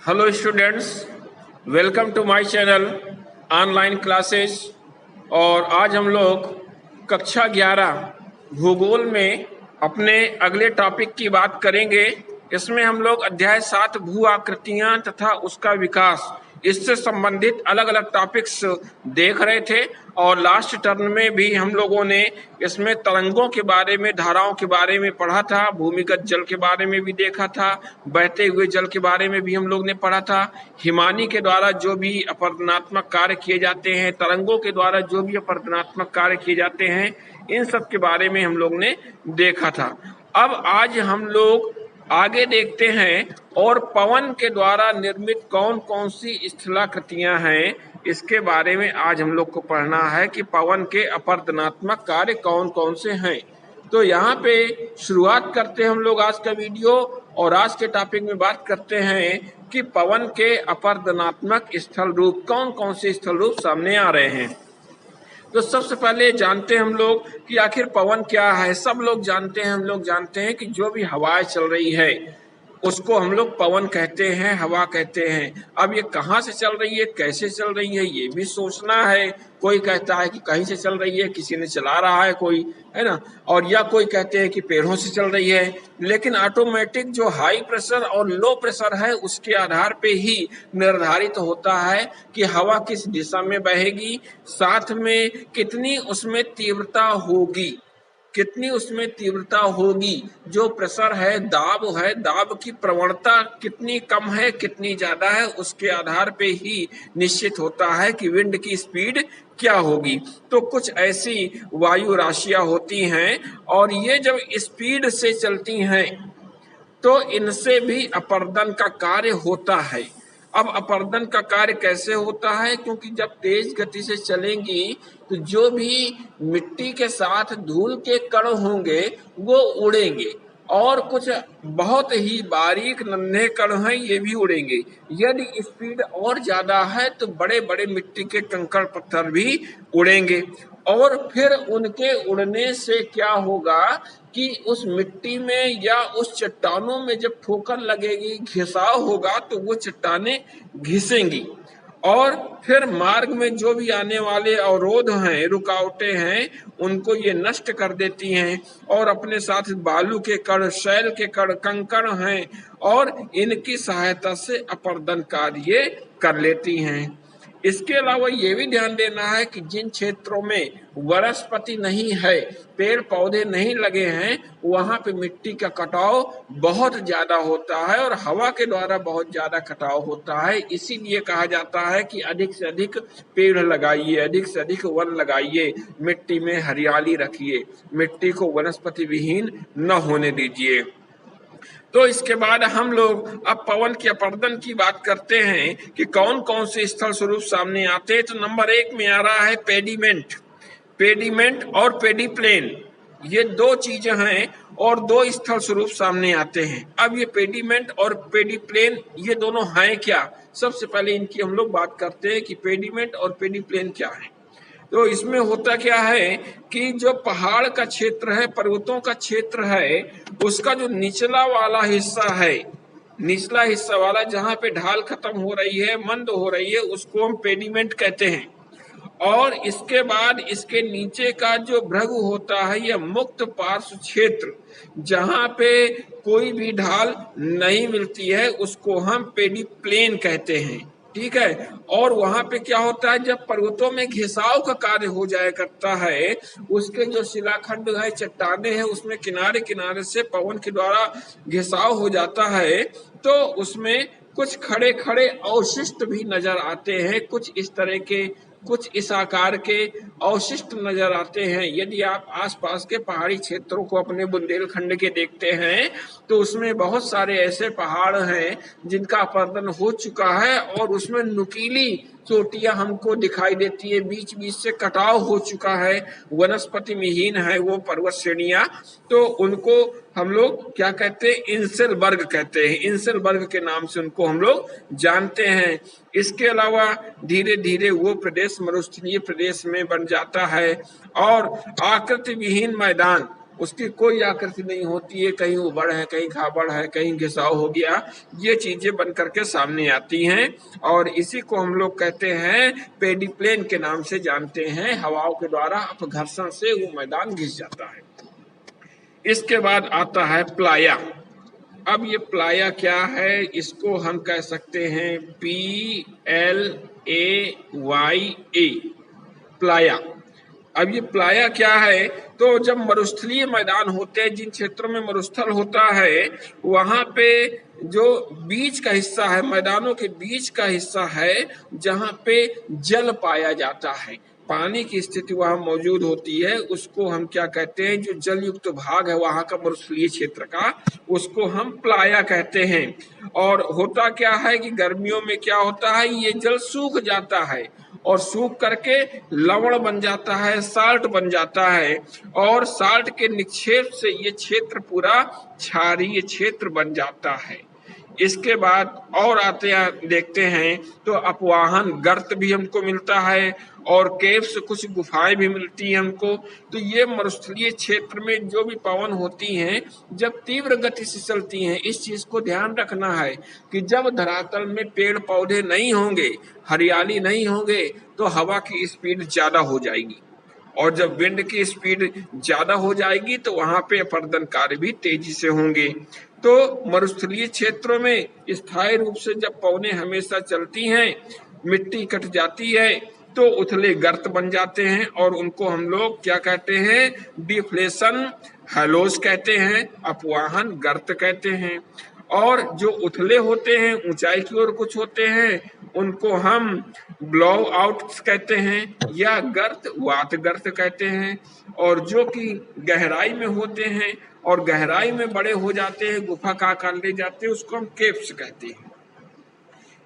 Hello students, welcome to my channel online classes. और आज हम लोग कक्षा 11 भूगोल में अपने अगले टॉपिक की बात करेंगे। इसमें हम लोग अध्याय 7 भू आकृतियां तथा उसका विकास, इससे संबंधित अलग अलग टॉपिक्स देख रहे थे। और लास्ट टर्म में भी हम लोगों ने इसमें तरंगों के बारे में, धाराओं के बारे में पढ़ा था, भूमिगत जल के बारे में भी देखा था, बहते हुए जल के बारे में भी हम लोग ने पढ़ा था, हिमानी के द्वारा जो भी अपरदनात्मक कार्य किए जाते हैं, तरंगों के द्वारा जो भी अपरदनात्मक कार्य किए जाते हैं, इन सब के बारे में हम लोग ने देखा था। अब आज हम लोग आगे देखते हैं और पवन के द्वारा निर्मित कौन कौन सी स्थलाकृतियां हैं, इसके बारे में आज हम लोग को पढ़ना है कि पवन के अपरदनात्मक कार्य कौन कौन से हैं। तो यहाँ पे शुरुआत करते हैं हम लोग आज का वीडियो, और आज के टॉपिक में बात करते हैं कि पवन के अपरदनात्मक स्थल रूप, कौन कौन से स्थल रूप सामने आ रहे हैं। तो सबसे पहले जानते हैं हम लोग कि आखिर पवन क्या है। सब लोग जानते हैं, हम लोग जानते हैं कि जो भी हवाएं चल रही है उसको हम लोग पवन कहते हैं, हवा कहते हैं। अब ये कहाँ से चल रही है, कैसे चल रही है, ये भी सोचना है। कोई कहता है कि कहीं से चल रही है, किसी ने चला रहा है कोई, है ना, और या कोई कहते हैं कि पेड़ों से चल रही है। लेकिन ऑटोमेटिक जो हाई प्रेशर और लो प्रेशर है उसके आधार पे ही निर्धारित होता है कि हवा किस दिशा में बहेगी, साथ में कितनी उसमें तीव्रता होगी, कितनी उसमें तीव्रता होगी। जो प्रेशर है, दाब की प्रवणता कितनी कम है, कितनी ज्यादा है, उसके आधार पे ही निश्चित होता है कि विंड की स्पीड क्या होगी। तो कुछ ऐसी वायु राशियां होती हैं और ये जब स्पीड से चलती हैं तो इनसे भी अपर्दन का कार्य होता है। अब अपर्दन का कार्य कैसे होता है, क्योंकि जब तेज गति से चलेंगी तो जो भी मिट्टी के साथ धूल के कण होंगे वो उड़ेंगे, और कुछ बहुत ही बारीक नन्हे कण हैं ये भी उड़ेंगे। यदि स्पीड और ज्यादा है तो बड़े बड़े मिट्टी के कंकड़ पत्थर भी उड़ेंगे, और फिर उनके उड़ने से क्या होगा कि उस मिट्टी में या उस चट्टानों में जब ठोकर लगेगी, घिसाव होगा, तो वो चट्टानें घिसेंगी और फिर मार्ग में जो भी आने वाले अवरोध हैं, रुकावटें हैं, उनको ये नष्ट कर देती हैं और अपने साथ बालू के कण, शैल के कण, कंकड़ हैं, और इनकी सहायता से अपर्दन कार्य कर लेती हैं। इसके अलावा ये भी ध्यान देना है कि जिन क्षेत्रों में वनस्पति नहीं है, पेड़ पौधे नहीं लगे हैं, वहां पे मिट्टी का कटाव बहुत ज्यादा होता है और हवा के द्वारा बहुत ज्यादा कटाव होता है। इसीलिए कहा जाता है कि अधिक से अधिक पेड़ लगाइए, अधिक से अधिक वन लगाइए, मिट्टी में हरियाली रखिए, मिट्टी को वनस्पति विहीन न होने दीजिए। तो इसके बाद हम लोग अब पवन के अपर्दन की बात करते हैं कि कौन कौन से स्थल स्वरूप सामने आते हैं। तो नंबर 1 में आ रहा है पेडिमेंट। पेडिमेंट और पेडिप्लेन, ये दो चीजें हैं और दो स्थल स्वरूप सामने आते हैं। अब ये पेडिमेंट और पेडिप्लेन ये दोनों हैं क्या, सबसे पहले इनकी हम लोग बात करते हैं कि पेडिमेंट और पेडिप्लेन क्या है। तो इसमें होता क्या है कि जो पहाड़ का क्षेत्र है, पर्वतों का क्षेत्र है, उसका जो निचला वाला हिस्सा है, निचला हिस्सा वाला जहाँ पे ढाल खत्म हो रही है, मंद हो रही है, उसको हम पेडिमेंट कहते हैं। और इसके बाद इसके नीचे का जो भृगु होता है, यह मुक्त पार्श्व क्षेत्र, जहाँ पे कोई भी ढाल नहीं मिलती है, उसको हम पेडिप्लेन कहते हैं। ठीक है। और वहां पे क्या होता है, जब पर्वतों में घिसाव का कार्य हो जाया करता है, उसके जो शिलाखंड है, चट्टाने हैं, उसमें किनारे किनारे से पवन के द्वारा घिसाव हो जाता है, तो उसमें कुछ खड़े खड़े अवशिष्ट भी नजर आते हैं। कुछ इस तरह के, कुछ इस आकार के अवशिष्ट नजर आते हैं। यदि आप आसपास के पहाड़ी क्षेत्रों को अपने बुंदेलखंड के देखते हैं तो उसमें बहुत सारे ऐसे पहाड़ हैं जिनका अपरदन हो चुका है और उसमें नुकीली चोटियां हमको दिखाई देती है, बीच बीच से कटाव हो चुका है, वनस्पति विहीन है वो पर्वत श्रेणियां। तो उनको हम लोग क्या कहते हैं, इंसेलबर्ग कहते हैं। इंसेलबर्ग के नाम से उनको हम लोग जानते हैं। इसके अलावा धीरे धीरे वो प्रदेश मरुस्थलीय प्रदेश में बन जाता है और आकृति विहीन मैदान, उसकी कोई आकृति नहीं होती है, कहीं उबड़ है, कहीं खाबड़ है, कहीं घिसाव हो गया, ये चीजें बन करके सामने आती हैं और इसी को हम लोग कहते हैं पेडिप्लेन के नाम से जानते हैं। हवाओं के द्वारा अपघर्षण से वो मैदान घिस जाता है। इसके बाद आता है प्लाया। अब ये प्लाया क्या है, इसको हम कह सकते हैं PLAYA, प्लाया। अब ये प्लाया क्या है, तो जब मरुस्थलीय मैदान होते हैं, जिन क्षेत्रों में मरुस्थल होता है, वहां पे जो बीच का हिस्सा है, मैदानों के बीच का हिस्सा है, जहां पे जल पाया जाता है, पानी की स्थिति वहां मौजूद होती है, उसको हम क्या कहते हैं, जो जल युक्त भाग है वहां का मरुस्थलीय क्षेत्र का, उसको हम प्लाया कहते हैं। और होता क्या है कि गर्मियों में क्या होता है, ये जल सूख जाता है और सूख करके लवण बन जाता है, साल्ट बन जाता है, और साल्ट के निक्षेप से ये क्षेत्र पूरा क्षारीय क्षेत्र बन जाता है। इसके बाद और आते हैं, देखते हैं तो अपवाहन गर्त भी हमको मिलता है और केव्स, कुछ गुफाएं भी मिलती हैं हमको। तो ये मरुस्थलीय क्षेत्र में जो भी पवन होती हैं, जब तीव्र गति से चलती हैं, इस चीज को ध्यान रखना है कि जब धरातल में पेड़ पौधे नहीं होंगे, हरियाली नहीं होंगे, तो हवा की स्पीड ज्यादा हो जाएगी, और जब विंड की स्पीड ज्यादा हो जाएगी तो वहां पे अपर्दन कार्य भी तेजी से होंगे। तो मरुस्थलीय क्षेत्रों में स्थायी रूप से जब पवनें हमेशा चलती हैं, मिट्टी कट जाती है तो उथले गर्त बन जाते हैं और उनको हम लोग क्या कहते हैं, डिफ्लेशन हेलोज कहते हैं, अपवाहन गर्त कहते हैं। और जो उथले होते हैं, ऊंचाई की ओर कुछ होते हैं, उनको हम ब्लो आउट कहते हैं या गर्त वात गर्त कहते हैं। और जो कि गहराई में होते हैं और गहराई में बड़े हो जाते हैं, गुफा का आकार ले जाते हैं, उसको हम केव्स कहते हैं।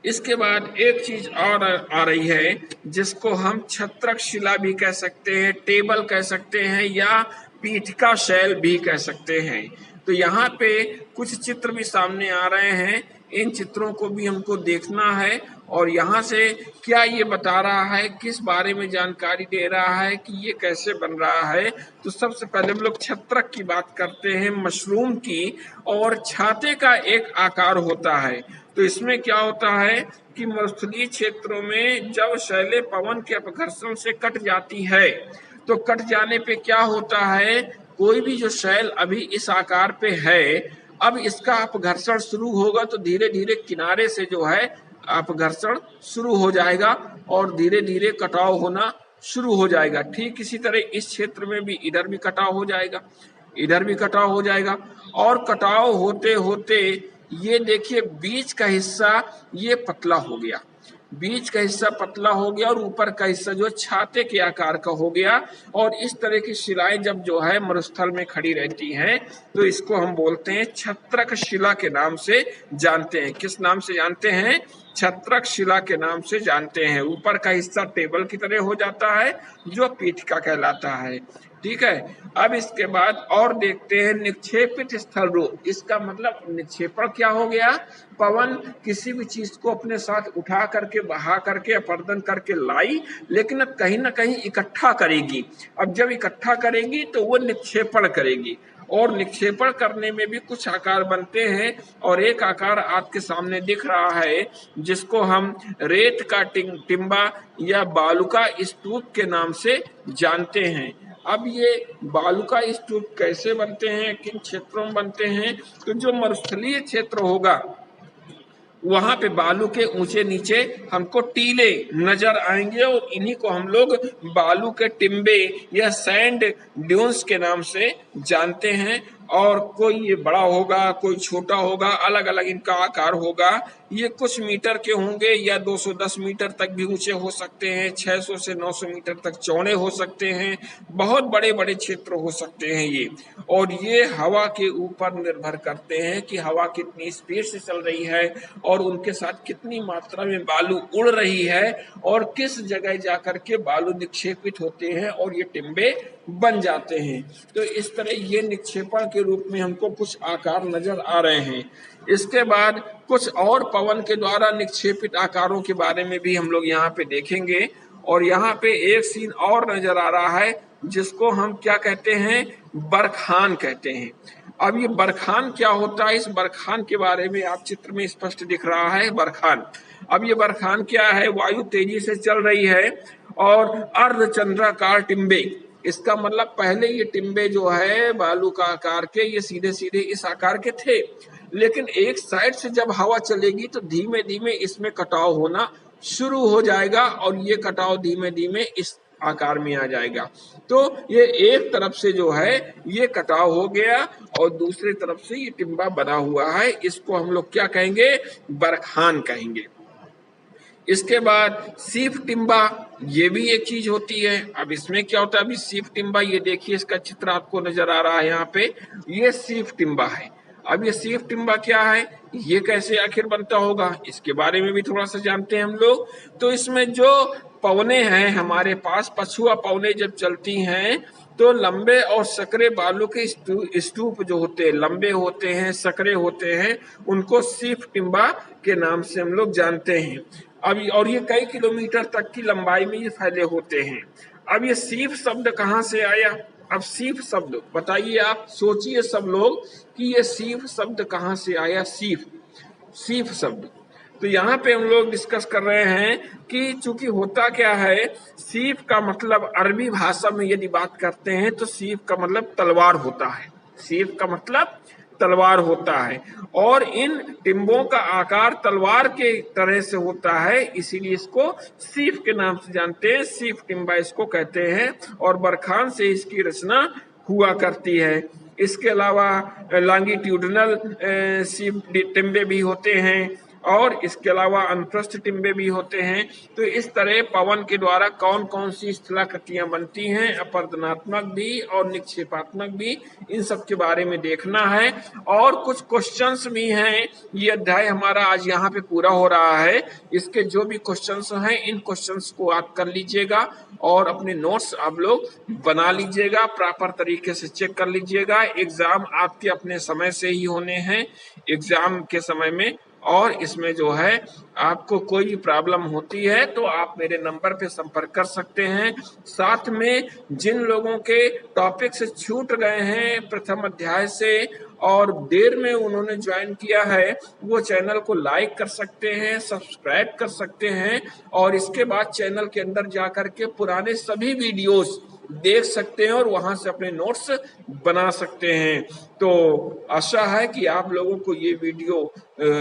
इसके बाद एक चीज और आ रही है जिसको हम छत्रक शिला भी कह सकते हैं, टेबल कह सकते हैं या पीठिका शैल भी कह सकते हैं। तो यहाँ पे कुछ चित्र भी सामने आ रहे हैं, इन चित्रों को भी हमको देखना है और यहाँ से क्या ये बता रहा है, किस बारे में जानकारी दे रहा है कि ये कैसे बन रहा है। तो सबसे पहले हम लोग छत्रक की बात करते हैं, मशरूम की। और छाते का एक आकार होता है। तो इसमें क्या होता है कि मरुस्थलीय क्षेत्रों में जब शैले पवन के अपघर्षण से कट जाती है, तो कट जाने पे क्या होता है, कोई भी जो शैल अभी इस आकार पे है, अब इसका अपघर्षण शुरू होगा तो धीरे धीरे किनारे से जो है अपघर्षण शुरू हो जाएगा और धीरे धीरे कटाव होना शुरू हो जाएगा। ठीक इसी तरह इस क्षेत्र में भी इधर भी कटाव हो जाएगा, इधर भी कटाव हो जाएगा, और कटाव होते होते ये देखिए बीच का हिस्सा ये पतला हो गया, बीच का हिस्सा पतला हो गया और ऊपर का हिस्सा जो छाते के आकार का हो गया। और इस तरह की शिलाएं जब जो है मरुस्थल में खड़ी रहती हैं, तो इसको हम बोलते हैं छत्रक शिला के नाम से जानते हैं। किस नाम से जानते हैं? छत्रक शिला के नाम से जानते हैं। ऊपर का हिस्सा टेबल की तरह हो जाता है जो पीठिका कहलाता है। ठीक है, अब इसके बाद और देखते हैं निक्षेपित स्थल रूप। इसका मतलब निक्षेपण क्या हो गया, पवन किसी भी चीज को अपने साथ उठा करके बहा करके अपर्दन करके लाई, लेकिन अब कहीं ना कहीं इकट्ठा करेगी। अब जब इकट्ठा करेगी तो वो निक्षेपण करेगी, और निक्षेपण करने में भी कुछ आकार बनते हैं। और एक आकार आपके सामने दिख रहा है जिसको हम रेत का टिम्बा या बालुका स्तूप के नाम से जानते हैं। अब ये बालुका स्तूप कैसे बनते हैं, किन क्षेत्रों में बनते हैं? तो जो मरुस्थलीय क्षेत्र होगा वहां पे बालू के ऊंचे नीचे हमको टीले नजर आएंगे और इन्हीं को हम लोग बालू के टिम्बे या सैंड ड्यून्स के नाम से जानते हैं। और कोई ये बड़ा होगा, कोई छोटा होगा, अलग अलग इनका आकार होगा। ये कुछ मीटर के होंगे या 210 मीटर तक भी ऊंचे हो सकते हैं, 600 से 900 मीटर तक चौड़े हो सकते हैं, बहुत बड़े बड़े क्षेत्र हो सकते हैं ये। और ये हवा के ऊपर निर्भर करते हैं कि हवा कितनी स्पीड से चल रही है और उनके साथ कितनी मात्रा में बालू उड़ रही है और किस जगह जाकर के बालू निक्षेपित होते हैं और ये टिम्बे बन जाते हैं। तो इस तरह ये निक्षेपण के रूप में हमको कुछ आकार नजर आ रहे हैं। इसके बाद कुछ और पवन के द्वारा निक्षेपित आकारों के बारे में भी हम लोग यहाँ पे देखेंगे। और यहाँ पे एक सीन और नजर आ रहा है जिसको हम क्या कहते हैं, बरखान कहते हैं। अब ये बरखान क्या होता है, इस बरखान के बारे में आप चित्र में स्पष्ट दिख रहा है बरखान। अब ये बरखान क्या है, वायु तेजी से चल रही है और अर्धचंद्राकार टिम्बे, इसका मतलब पहले ये टिम्बे जो है बालू का आकार के, ये सीधे सीधे इस आकार के थे, लेकिन एक साइड से जब हवा चलेगी तो धीमे धीमे इसमें कटाव होना शुरू हो जाएगा और ये कटाव धीमे धीमे इस आकार में आ जाएगा। तो ये एक तरफ से जो है ये कटाव हो गया और दूसरी तरफ से ये टिम्बा बना हुआ है, इसको हम लोग क्या कहेंगे, बरखान कहेंगे। इसके बाद सीफ टिम्बा, ये भी एक चीज होती है। अब इसमें क्या होता है, अभी सीफ टिम्बा, ये देखिए इसका चित्र आपको नजर आ रहा है यहाँ पे, ये सीफ टिम्बा है। अब ये सीफ टिम्बा क्या है, ये कैसे आखिर बनता होगा, इसके बारे में भी थोड़ा सा जानते हैं हम लोग। तो इसमें जो पवने हैं हमारे पास, पछुआ पवने जब चलती हैं तो लंबे और सकरे बालू के स्तूप जो होते हैं, लंबे होते हैं, सकरे होते हैं, उनको सीफ टिम्बा के नाम से हम लोग जानते हैं। अब और ये कई किलोमीटर तक की लंबाई में ये फैले होते हैं। अब ये सीफ शब्द कहाँ से आया, अब सीफ शब्द बताइए, आप सोचिए सब लोग कि ये सीफ शब्द कहाँ से आया। सीफ, सीफ शब्द, तो यहाँ पे हम लोग डिस्कस कर रहे हैं कि चूंकि होता क्या है, सीफ का मतलब अरबी भाषा में यदि बात करते हैं तो सीफ का मतलब तलवार होता है, सीफ का मतलब तलवार होता है और इन टिम्बों का आकार तलवार के तरह से होता है, इसीलिए इसको सीफ के नाम से जानते हैं, सीफ टिम्बा इसको कहते हैं और बरखान से इसकी रचना हुआ करती है। इसके अलावा लॉन्गिट्यूडनल सीफ टिम्बे भी होते हैं और इसके अलावा अनुप्रस्थ टिम्बे भी होते हैं। तो इस तरह पवन के द्वारा कौन कौन सी स्थलाकृतियां बनती हैं, अपर्दनात्मक भी और निक्षेपात्मक भी, इन सब के बारे में देखना है। और कुछ क्वेश्चंस भी हैं, ये अध्याय हमारा आज यहाँ पे पूरा हो रहा है, इसके जो भी क्वेश्चंस हैं इन क्वेश्चंस को आप कर लीजिएगा और अपने नोट्स आप लोग बना लीजिएगा, प्रॉपर तरीके से चेक कर लीजिएगा। एग्जाम आपके अपने समय से ही होने हैं, एग्जाम के समय में, और इसमें जो है आपको कोई प्रॉब्लम होती है तो आप मेरे नंबर पे संपर्क कर सकते हैं। साथ में जिन लोगों के टॉपिक से छूट गए हैं प्रथम अध्याय से और देर में उन्होंने ज्वाइन किया है, वो चैनल को लाइक कर सकते हैं, सब्सक्राइब कर सकते हैं और इसके बाद चैनल के अंदर जाकर के पुराने सभी वीडियोस देख सकते हैं और वहां से अपने नोट्स बना सकते हैं। तो आशा है कि आप लोगों को ये वीडियो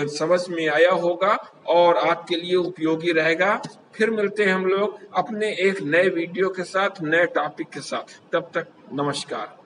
समझ में आया होगा और आपके लिए उपयोगी रहेगा। फिर मिलते हैं हम लोग अपने एक नए वीडियो के साथ, नए टॉपिक के साथ। तब तक नमस्कार।